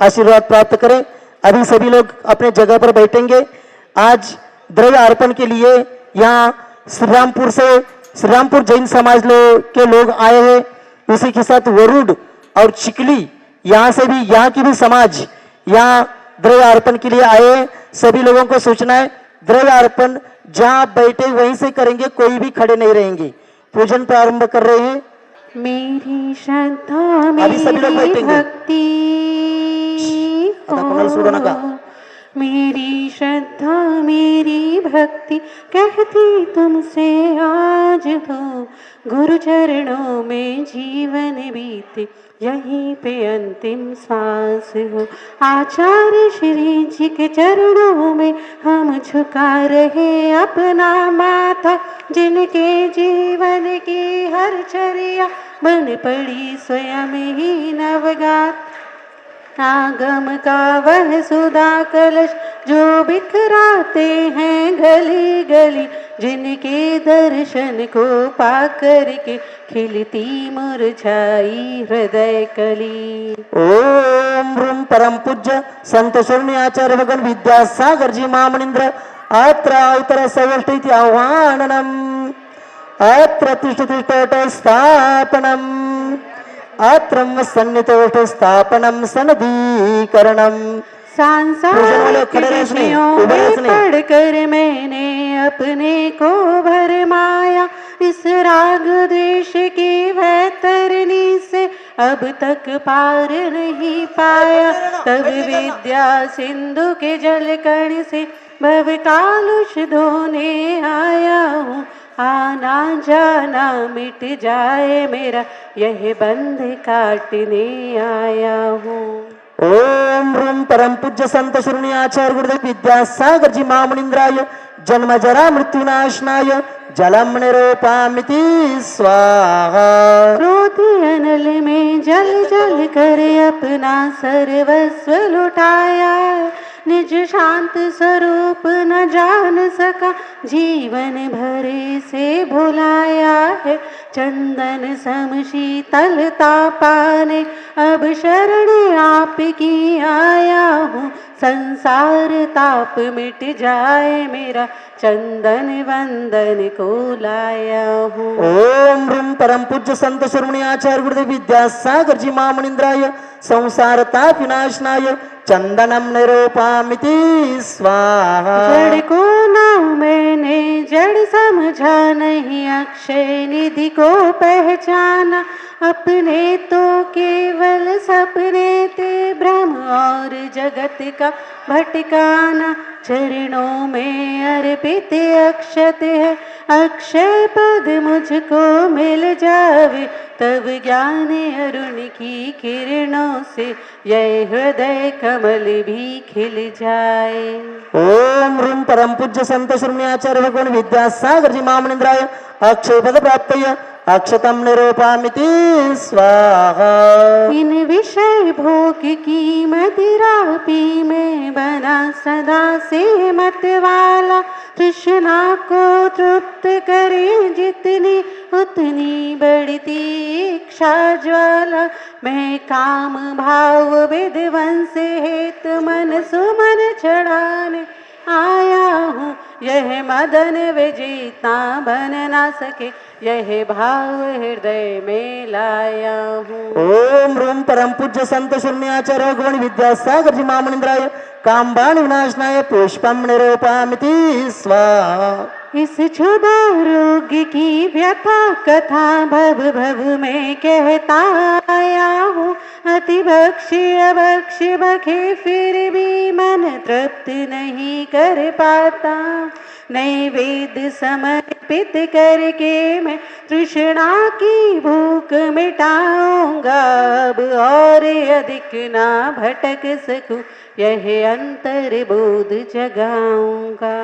आशीर्वाद प्राप्त करें। अभी सभी लोग अपने जगह पर बैठेंगे। आज द्रव्य अर्पण के लिए यहाँ श्रीरामपुर जैन समाज के लोग आए हैं। उसी के साथ वरुड और चिकली यहाँ से भी, यहाँ की भी समाज यहाँ द्रव्य अर्पण के लिए आए हैं। सभी लोगों को सूचना है, द्रव्य अर्पण जहाँ आप बैठे वहीं से करेंगे, कोई भी खड़े नहीं रहेंगे। पूजन प्रारंभ कर रहे हैं। मेरी श्रद्धा मेरी भक्ति हो, मेरी श्रद्धा मेरी भक्ति कहती तुमसे आज तो, गुरु चरणों में जीवन बीते यहीं पे अंतिम श्वास हो। आचार्य श्री जी के चरणों में हम झुका रहे अपना माथा, जिनके जीवन की हर चर्या बन पड़ी स्वयं ही नवगात। आगम का वह सुधा कलश जो बिखराते हैं गली गली, जिनके दर्शन को पाकर के खिलती मुरझाई हृदय कली। ओम ह्रूम परम पूज्य संत शून्य आचार्य भगवान विद्यासागर जी महामनिंद्र अत्र उत्तर सवष्टि आह्वाननम अत्र तिष्ठतिष्ठोट स्थापनम अत्रम सन्नितोट स्थापनम सनदीकरणम। सांसारिक विषयों में पढ़कर मैंने अपने को भरमाया, इस राग द्वेष की वैतरणी से अब तक पार नहीं पाया। तब विद्या सिंधु के जल कण से भव कालुष धोने आया हूँ। आना जाना मिट जाए मेरा, यह बंध काटने आया हूँ। ओम ह्रूम परम पूज्य संत शून्य आचार्य गुरुदेव विद्यासागर जी महामनिंद्राय जन्म जरा मृत्युनाशनाय जलम निरूपामिति स्वाहा। क्रोध अनल में जल जल कर अपना सर्वस्व लुटाया, निज शांत स्वरूप न जान सका जीवन भरे से भुलाया है। चंदन सम शीतलता पाने अब शरण आपकी आया हूँ। संसार ताप मिट जाए मेरा, चंदन वंदन को लाया हूँ। ओम ह्रूम परम पूज्य संत शून्य आचार्य गुरुदेव विद्यासागर जी महामनिंद्राय संसार ताप विनाशनाय चंदनम निरूपामिति स्वाहा। जड़ को ना मैंने जड़ समझा नहीं, अक्षय निधि को पहचाना। अपने तो केवल सपने थे भ्रम और जगत का भटकाना। चरणों में अर्पित अक्षत है, अक्षय पद मुझको मिल जावे, तब ज्ञान अरुण की किरणों से यह हृदय कमल भी खिल जाए। ओम ह्रूम परम पूज्य संत शून्य आचार्य भगवान विद्यासागर जी महामनिंद्राय अक्षय पद प्राप्तय अक्षतम निरूपामिति स्वाहा। इन विषय भोग की मदिरा पी में बना सदा से मत वाला, तृष्णा को तृप्त करे जितनी उतनी बढ़ती इच्छा ज्वाला। मैं काम भाव विध्वंस हेत मन सुमन चढ़ाने आया हूँ। यह मदन विजेता बन ना सके, यह भाव हृदय में लाया हूँ। ओम ह्रूम परम पूज्य संत शून्य आचार्य भगवान विद्यासागर जी महामनिंद्राय कामबाण विनाशनाय पुष्पम निरूपामिति स्वाहा। इस क्षुधा रोग की व्यथा कथा भव भव में कहता आया हूँ। अति भक्ष्य भक्ष्य बखे फिर भी मन तृप्त नहीं कर पाता। नैवेद्य समर्पित करके मैं तृष्णा की भूख मिटाऊंगा। अब और अधिक ना भटक सकूं, यह अंतर बोध जगाऊंगा।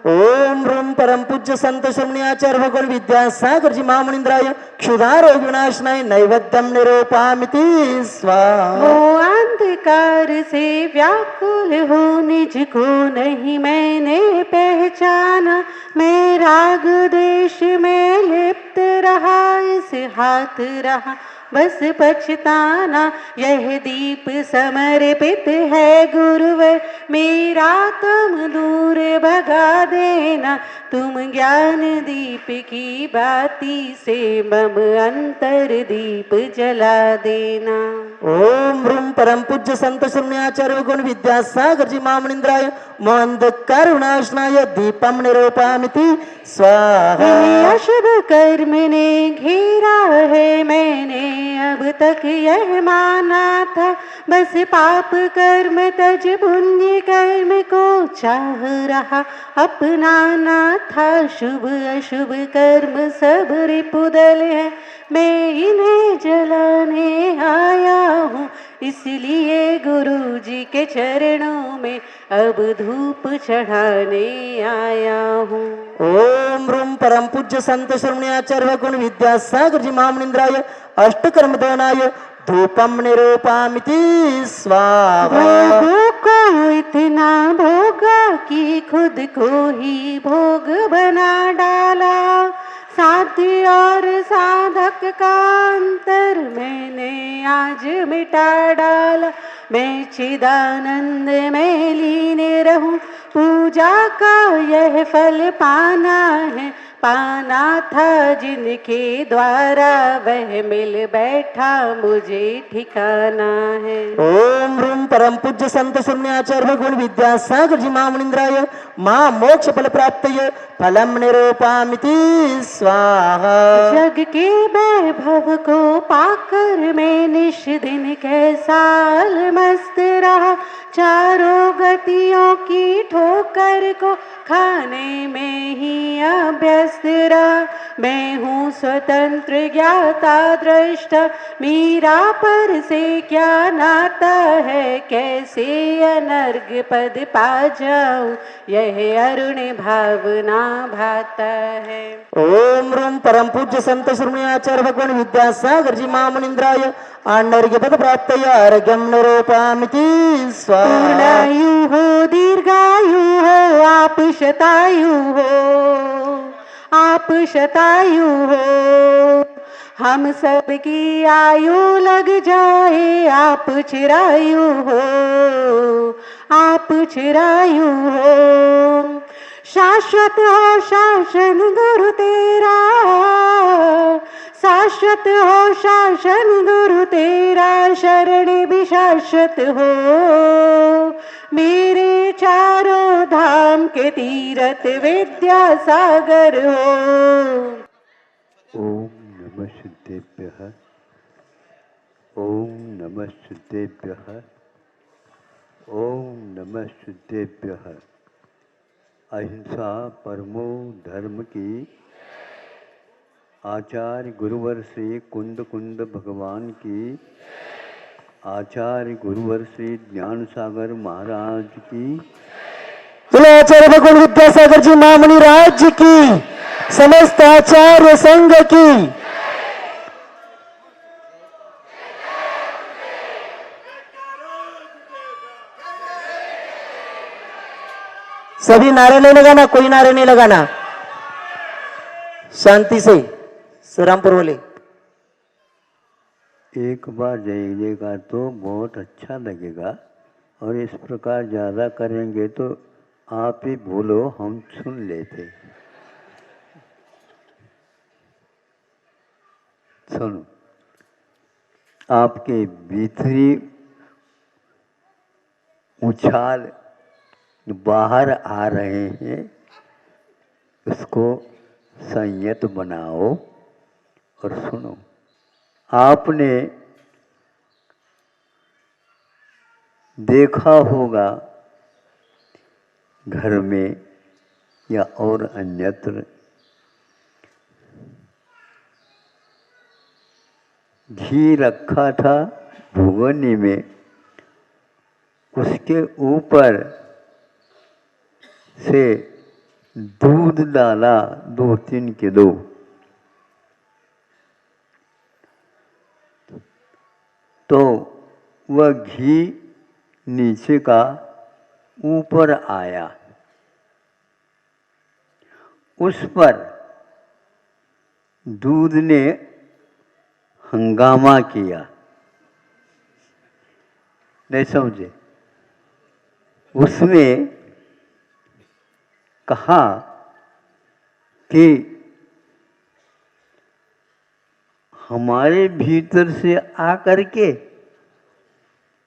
ओम ह्रूम परम पूज्य संत शून्य आचार्य भगवान विद्यासागर जी महामनिंद्राय क्षुधा रोग विनाशनाय नैवेद्यम निरूपामिति स्वाहा। वो अंत अंधकार से व्याकुल हो निज को नहीं मैंने पहचाना। मैं राग देश में लिप्त रहा, इस हाथ रहा बस पछताना। यह दीप समर्पित है गुरुवर, मेरा तुम दूर भगा देना। तुम ज्ञान दीप की बाती से मम अंतर दीप जला देना। ओम ह्रूम परम पूज्य संत शून्याचार्य गुण विद्यासागर जी महामनिंद्राय मोहंधकार विनाशनाय दीपम निरूपामिति स्वाहा। इन्हें अशुभ कर्म ने घेरा है, मैंने अब तक यह माना था। बस पाप कर्म तज पुण्य कर्म को चाह रहा अपनाना था। शुभ अशुभ कर्म सब रिपुदल है, मैं इन्हें जलाने आया हूँ। इसलिए गुरु जी के चरणों में अब धूप चढ़ाने आया हूँ। ओम ह्रूम परम पूज्य संत शून्याचार्य गुण विद्यासागर जी महामनिंद्राय अष्टकर्म दहनाय धूपम निरूपामिति स्वाहा। भोगों को इतना भोगा कि खुद को ही भोग बना डाला। साध्य और साधक का अंतर मैंने आज मिटा डाला। मैं चिदानंद में लीन रहूं, पूजा का यह फल पाना है। पाना था जिनके द्वारा वह मिल बैठा, मुझे ठिकाना है। ओम ह्रूम परम पूज्य संत शून्याचार्य गुण विद्यासागर जी महामनिंद्राय मां मोक्ष फल प्राप्तये फलम निरूपामिति स्वाहा। जग के वैभव को पाकर मैं निश दिन कैसा मस्त रहा। चारों गतियों की ठोकर को खाने में ही अभ्यस्त रहा। मैं हूँ स्वतंत्र ज्ञाता दृष्टा, मीरा पर से क्या नाता है। कैसे अनर्ग पद पा जाऊं, यह अरुण भावना भाता है। ओम ह्रूम परम पूज्य संत शून्याचार्य भगवान विद्यासागर जी महामनिंद्राय आनर्घ्य पद प्राप्तये अर्घ्यम निरूपामिति स्वाहा। पूर्णायु हो दीर्घायु हो आप शतायु हो, आप शतायु हो। हम सब की आयु लग जाए, आप चिरायु हो, आप चिरायु हो। शाश्वत हो शासन गुरु तेरा, शाश्वत हो शासन गुरु तेरा। शरण भी शाश्वत हो, मेरे चारों धाम के तीरथ विद्यासागर हो। ओम नमः सिद्धेभ्यः, ओम नमः सिद्धेभ्यः, ओम नमः सिद्धेभ्यः। अहिंसा परमो धर्म की आचार्य गुरुवर श्री कुंद कुंद भगवान की, आचार्य गुरुवर श्री ज्ञान सागर महाराज की, बोलो आचार्य भगवान विद्यासागर जी महामणि राज्य की, समस्त आचार्य संघ की। सभी नारे नहीं लगाना, कोई नारे नहीं लगाना, शांति से श्रीरामपुर बोले। एक बार जाइएगा तो बहुत अच्छा लगेगा, और इस प्रकार ज़्यादा करेंगे तो आप ही बोलो, हम सुन लेते। सुनो, आपके भीतरी उछाल बाहर आ रहे हैं, उसको संयत बनाओ और सुनो। आपने देखा होगा घर में या और अन्यत्र घी रखा था भगोनी में, उसके ऊपर से दूध डाला 2-3 किलो, तो वह घी नीचे का ऊपर आया, उस पर दूध ने हंगामा किया। नहीं समझे? उसमें कहा कि हमारे भीतर से आकर के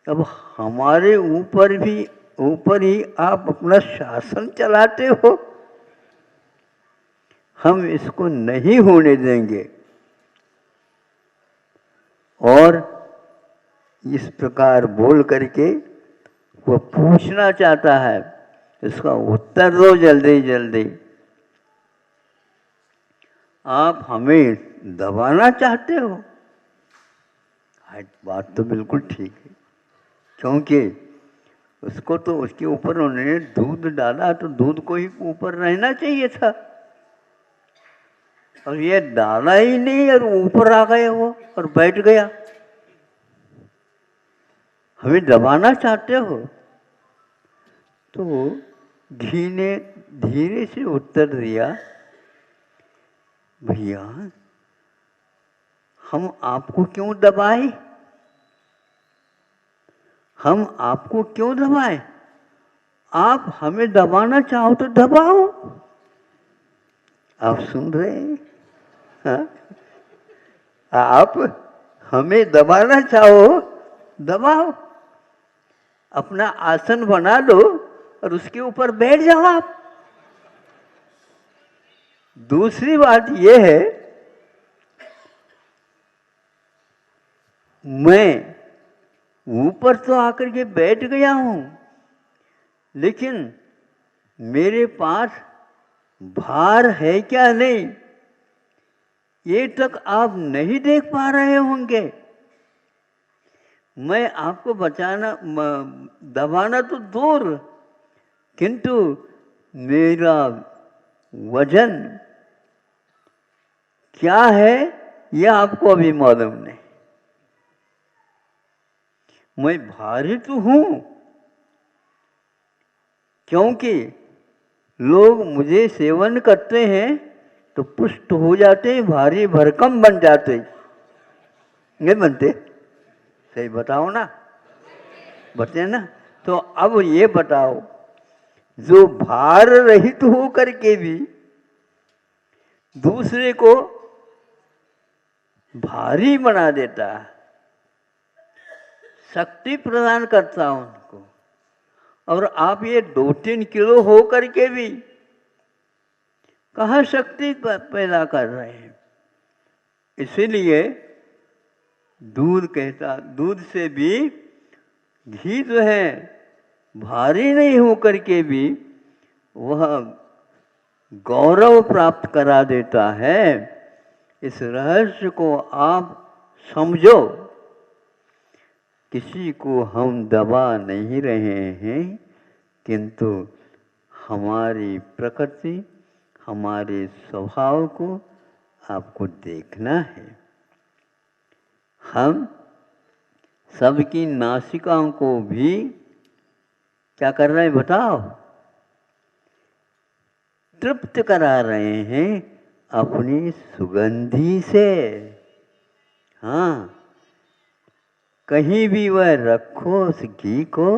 अब हमारे ऊपर ही आप अपना शासन चलाते हो, हम इसको नहीं होने देंगे। और इस प्रकार बोल करके वो पूछना चाहता है, इसका उत्तर दो जल्दी जल्दी। आप हमें दबाना चाहते हो? बात तो बिल्कुल ठीक है, क्योंकि उसको तो उसके ऊपर उन्होंने दूध डाला तो दूध को ही ऊपर रहना चाहिए था, और ये डाला ही नहीं और ऊपर आ गया वो और बैठ गया। हमें दबाना चाहते हो? तो घी ने धीरे से उत्तर दिया, भैया हम आपको क्यों दबाए? हम आपको क्यों दबाए? आप हमें दबाना चाहो तो दबाओ। आप सुन रहे हैं? हाँ? आप हमें दबाना चाहो दबाओ, अपना आसन बना लो और उसके ऊपर बैठ जाओ आप। दूसरी बात यह है, मैं ऊपर तो आकर के बैठ गया हूं, लेकिन मेरे पास भार है क्या नहीं, ये तक आप नहीं देख पा रहे होंगे। मैं आपको दबाना तो दूर, किंतु मेरा वजन क्या है यह आपको अभी मालूम नहीं। मैं भारी तो हूं, क्योंकि लोग मुझे सेवन करते हैं तो पुष्ट हो जाते, भारी भरकम बन जाते, नहीं बनते? सही बताओ ना, बते ना? तो अब ये बताओ, जो भार रहित हो करके भी दूसरे को भारी बना देता है, शक्ति प्रदान करता है उनको, और आप ये 2-3 किलो हो करके भी कहाँ शक्ति पैदा कर रहे हैं। इसीलिए दूध से भी घी जो है भारी नहीं हो करके भी वह गौरव प्राप्त करा देता है। इस रहस्य को आप समझो। किसी को हम दबा नहीं रहे हैं, किंतु हमारी प्रकृति, हमारे स्वभाव को आपको देखना है। हम सबकी नासिकाओं को भी क्या कर रहे हैं बताओ? तृप्त करा रहे हैं अपनी सुगंधी से। हाँ, कहीं भी वह रखो, उस घी को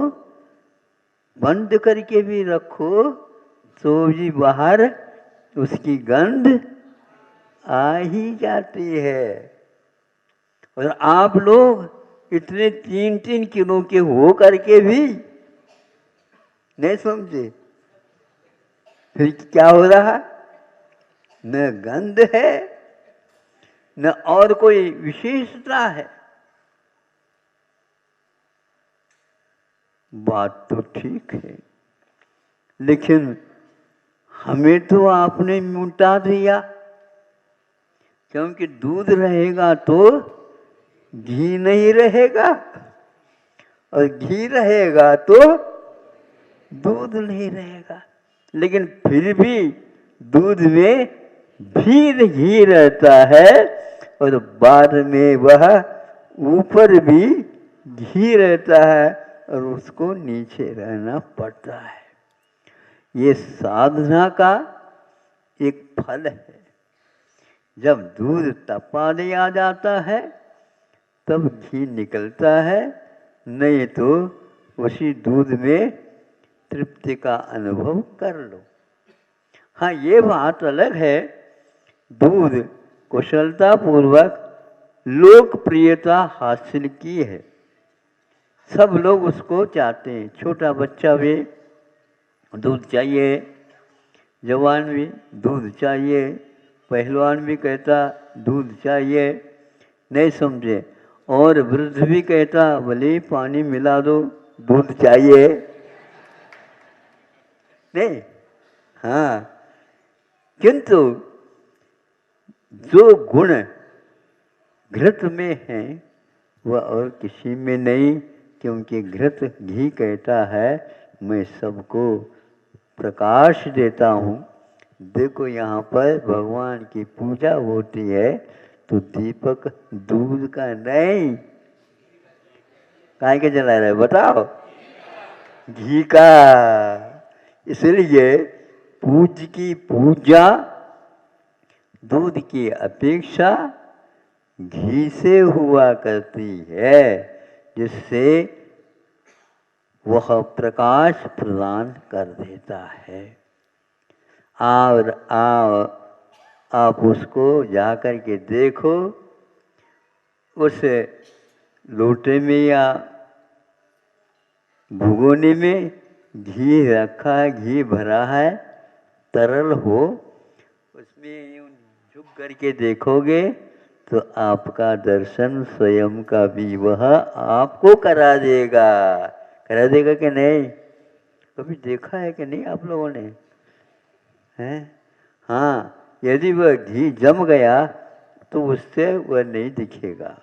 बंद करके भी रखो तो भी बाहर उसकी गंध आ ही जाती है। और आप लोग इतने 3-3 किलो के हो करके भी नहीं समझे, फिर क्या हो रहा? न गंध है, न और कोई विशेषता है। बात तो ठीक है, लेकिन हमें तो आपने मिटा दिया, क्योंकि दूध रहेगा तो घी नहीं रहेगा, और घी रहेगा तो दूध नहीं रहेगा। लेकिन फिर भी दूध में भी घी रहता है, और बाद में वह ऊपर भी घी रहता है, और उसको नीचे रहना पड़ता है। ये साधना का एक फल है। जब दूध तपा दिया जाता है तब घी निकलता है, नहीं तो उसी दूध में तृप्ति का अनुभव कर लो। हाँ, ये बात अलग है, दूध कुशलता पूर्वक लोकप्रियता हासिल की है, सब लोग उसको चाहते हैं। छोटा बच्चा भी दूध चाहिए, जवान भी दूध चाहिए, पहलवान भी कहता दूध चाहिए, नहीं समझे, और वृद्ध भी कहता भले पानी मिला दो दूध चाहिए, नहीं। हाँ, किंतु जो गुण घृत में है वह और किसी में नहीं, क्योंकि घृत घी कहता है मैं सबको प्रकाश देता हूँ। देखो यहाँ पर भगवान की पूजा होती है तो दीपक दूध का नहीं, काहे के जला रहे बताओ, घी का। इसलिए पूज्य की पूजा दूध की अपेक्षा घी से हुआ करती है, जिससे वह प्रकाश प्रदान कर देता है। और आप उसको जा कर के देखो, उस लोटे में या भगोने में घी रखा है, घी भरा है, तरल हो, उसमें यूं झुक करके देखोगे तो आपका दर्शन स्वयं का भी वह आपको करा देगा। करा देगा कि नहीं? कभी देखा है कि नहीं आप लोगों ने? हैं? हाँ, यदि वह घी जम गया तो उससे वह नहीं दिखेगा।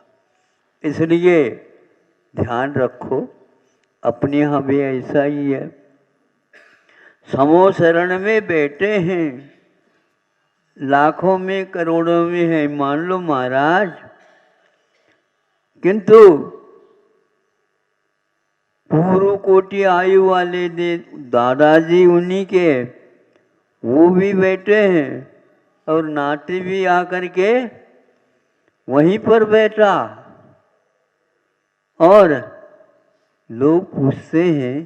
इसलिए ध्यान रखो, अपने यहाँ भी ऐसा ही है। समो शरण में बैठे हैं, लाखों में करोड़ों में है मान लो महाराज, किंतु पूर्व कोटि आयु वाले दादाजी उन्हीं के, वो भी बैठे हैं और नाती भी आकर के वहीं पर बैठा। और लोग पूछते हैं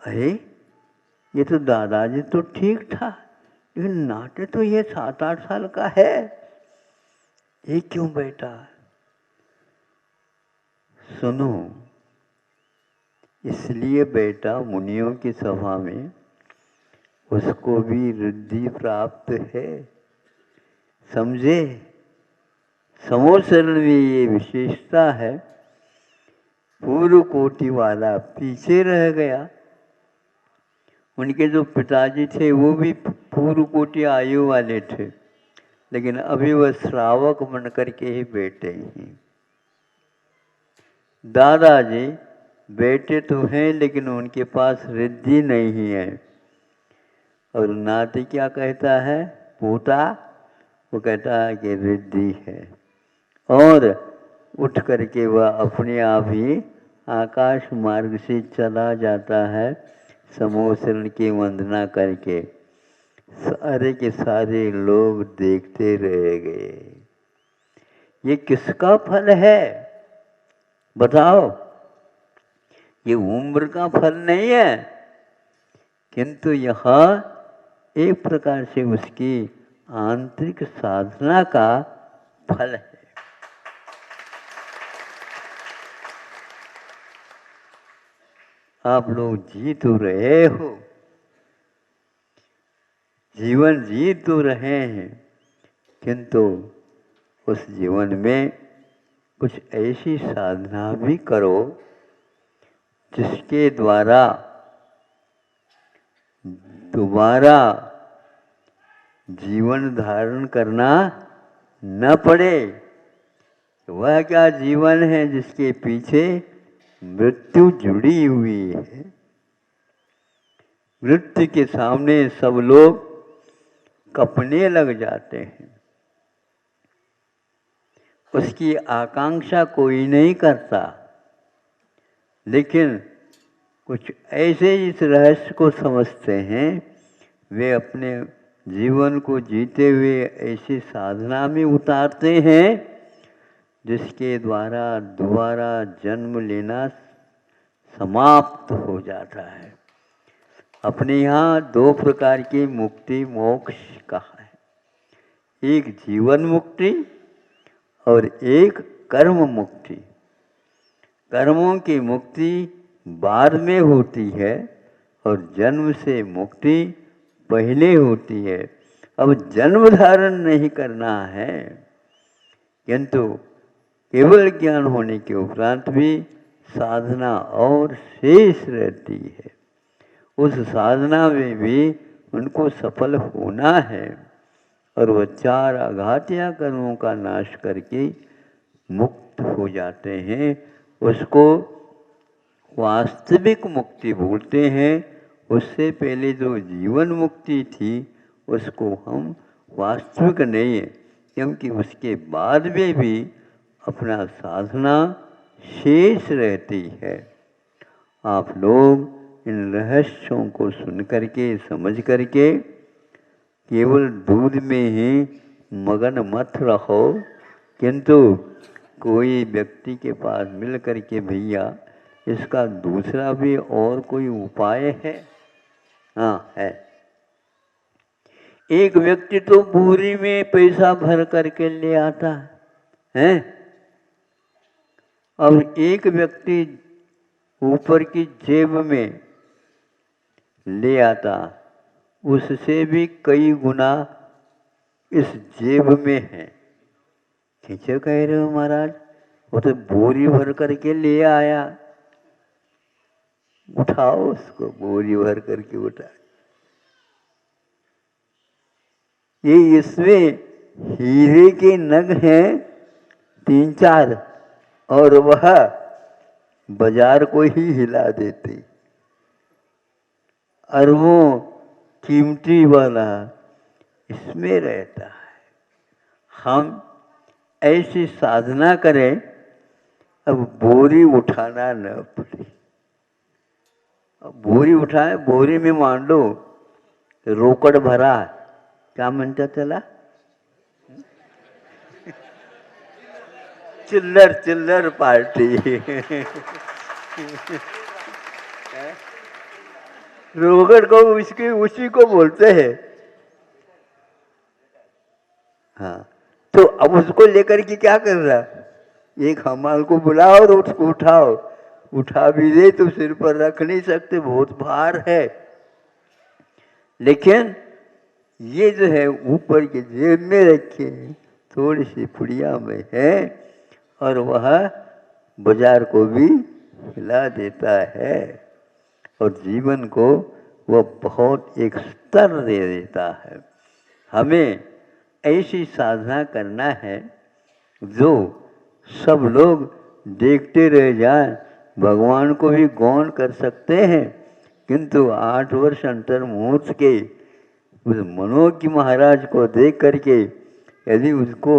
अरे ये तो दादाजी तो ठीक था, लेकिन नाते तो ये 7-8 साल का है, ये क्यों बैठा? सुनो, इसलिए बैठा मुनियों की सभा में, उसको भी रिद्धि प्राप्त है, समझे? समोसरण में ये विशेषता है। पूर्व कोटि वाला पीछे रह गया, उनके जो पिताजी थे वो भी पूर्व कोटि आयु वाले थे, लेकिन अभी वह श्रावक बन करके ही बैठे हैं। दादाजी बेटे तो हैं लेकिन उनके पास रिद्धि नहीं है। और नाती क्या कहता है? पोता, वो कहता है कि रिद्धि है, और उठ करके वह अपने आप ही आकाश मार्ग से चला जाता है, समोसरण की वंदना करके। सारे के सारे लोग देखते रह गए। ये किसका फल है बताओ? ये उम्र का फल नहीं है, किंतु यह एक प्रकार से उसकी आंतरिक साधना का फल है। आप लोग जी तो रहे हो, जीवन जी तो रहे हैं, किंतु उस जीवन में कुछ ऐसी साधना भी करो जिसके द्वारा दोबारा जीवन धारण करना न पड़े। वह क्या जीवन है जिसके पीछे मृत्यु जुड़ी हुई है। मृत्यु के सामने सब लोग कपने लग जाते हैं, उसकी आकांक्षा कोई नहीं करता, लेकिन कुछ ऐसे इस रहस्य को समझते हैं, वे अपने जीवन को जीते हुए ऐसी साधना में उतारते हैं जिसके द्वारा दोबारा जन्म लेना समाप्त हो जाता है। अपने यहाँ दो प्रकार की मुक्ति मोक्ष कहा है, एक जीवन मुक्ति और एक कर्म मुक्ति। कर्मों की मुक्ति बाद में होती है और जन्म से मुक्ति पहले होती है। अब जन्म धारण नहीं करना है, किंतु केवल ज्ञान होने के उपरांत भी साधना और शेष रहती है। उस साधना में भी उनको सफल होना है और वह चार आघातिया कर्मों का नाश करके मुक्त हो जाते हैं। उसको वास्तविक मुक्ति बोलते हैं। उससे पहले जो जीवन मुक्ति थी उसको हम वास्तविक नहीं है, क्योंकि उसके बाद में भी अपना साधना शेष रहती है। आप लोग इन रहस्यों को सुन करके समझ करके केवल दूध में ही मगन मत रहो, किंतु कोई व्यक्ति के पास मिल करके भैया इसका दूसरा भी और कोई उपाय है? हाँ है। एक व्यक्ति तो बोरी में पैसा भर करके ले आता है, अब एक व्यक्ति ऊपर की जेब में ले आता, उससे भी कई गुना इस जेब में है। खींचे कह रहे हो महाराज, वो तो बोरी भर करके ले आया। उठाओ उसको, बोरी भर करके उठा। ये इसमें हीरे के नग हैं 3-4 और वह बाजार को ही हिला देते। अरबों कीमती वाला इसमें रहता है। हम ऐसी साधना करें अब बोरी उठाना न पड़े। अब बोरी उठाए, बोरी में मान लो रोकड़ भरा, क्या म्हणता चला चिल्लर चिल्लर पार्टी रोकड़ को उसी को बोलते हैं। हाँ, तो अब उसको लेकर के क्या कर रहा, एक हमाल को बुलाओ और उसको उठाओ। उठा भी दे तो सिर पर रख नहीं सकते, बहुत भार है। लेकिन ये जो है ऊपर के जेब में रखे, थोड़ी सी पुड़िया में है और वह बाजार को भी हिला देता है और जीवन को वह बहुत एक स्तर दे देता है। हमें ऐसी साधना करना है जो सब लोग देखते रह जाएं। भगवान को भी गौण कर सकते हैं, किंतु 8 वर्ष अंतर मुहूर्त के उस मनोज्ञ महाराज को देख करके यदि उसको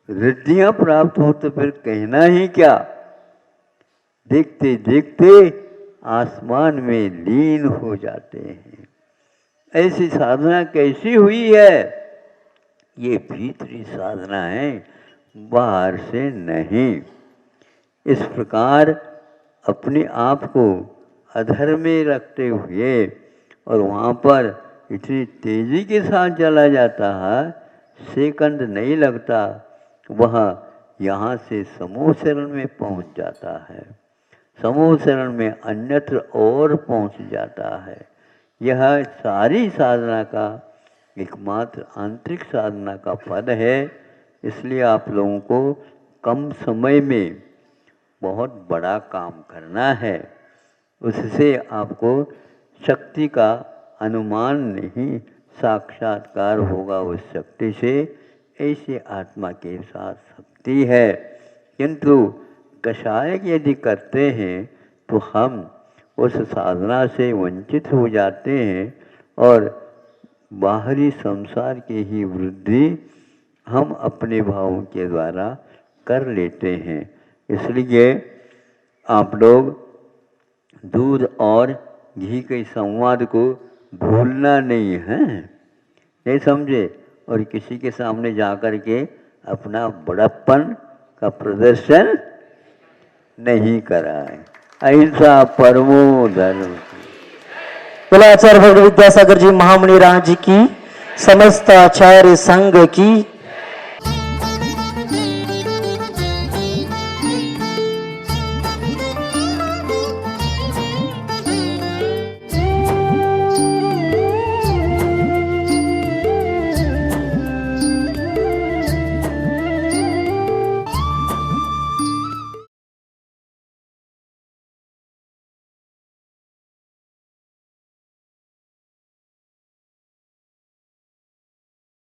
रिद्धियाँ प्राप्त हो तो फिर कहना ही क्या। देखते देखते आसमान में लीन हो जाते हैं। ऐसी साधना कैसी हुई है? ये भीतरी साधना है, बाहर से नहीं। इस प्रकार अपने आप को अधर में रखते हुए और वहाँ पर इतनी तेजी के साथ चला जाता है, सेकंड नहीं लगता, वह यहाँ से समूह शरण में पहुँच जाता है। समूह शरण में अन्यत्र और पहुँच जाता है। यह सारी साधना का एकमात्र आंतरिक साधना का पद है। इसलिए आप लोगों को कम समय में बहुत बड़ा काम करना है। उससे आपको शक्ति का अनुमान नहीं, साक्षात्कार होगा उस शक्ति से। ऐसे आत्मा के साथ शक्ति है, किंतु कषाय यदि करते हैं तो हम उस साधना से वंचित हो जाते हैं और बाहरी संसार की ही वृद्धि हम अपने भावों के द्वारा कर लेते हैं। इसलिए आप लोग दूध और घी के संवाद को भूलना नहीं है, नहीं समझे। और किसी के सामने जाकर के अपना बड़प्पन का प्रदर्शन नहीं कराए। अहिंसा परमो धर्म। बोला आचार्य भगवत विद्यासागर जी महामुनि राज की, समस्त आचार्य संघ की।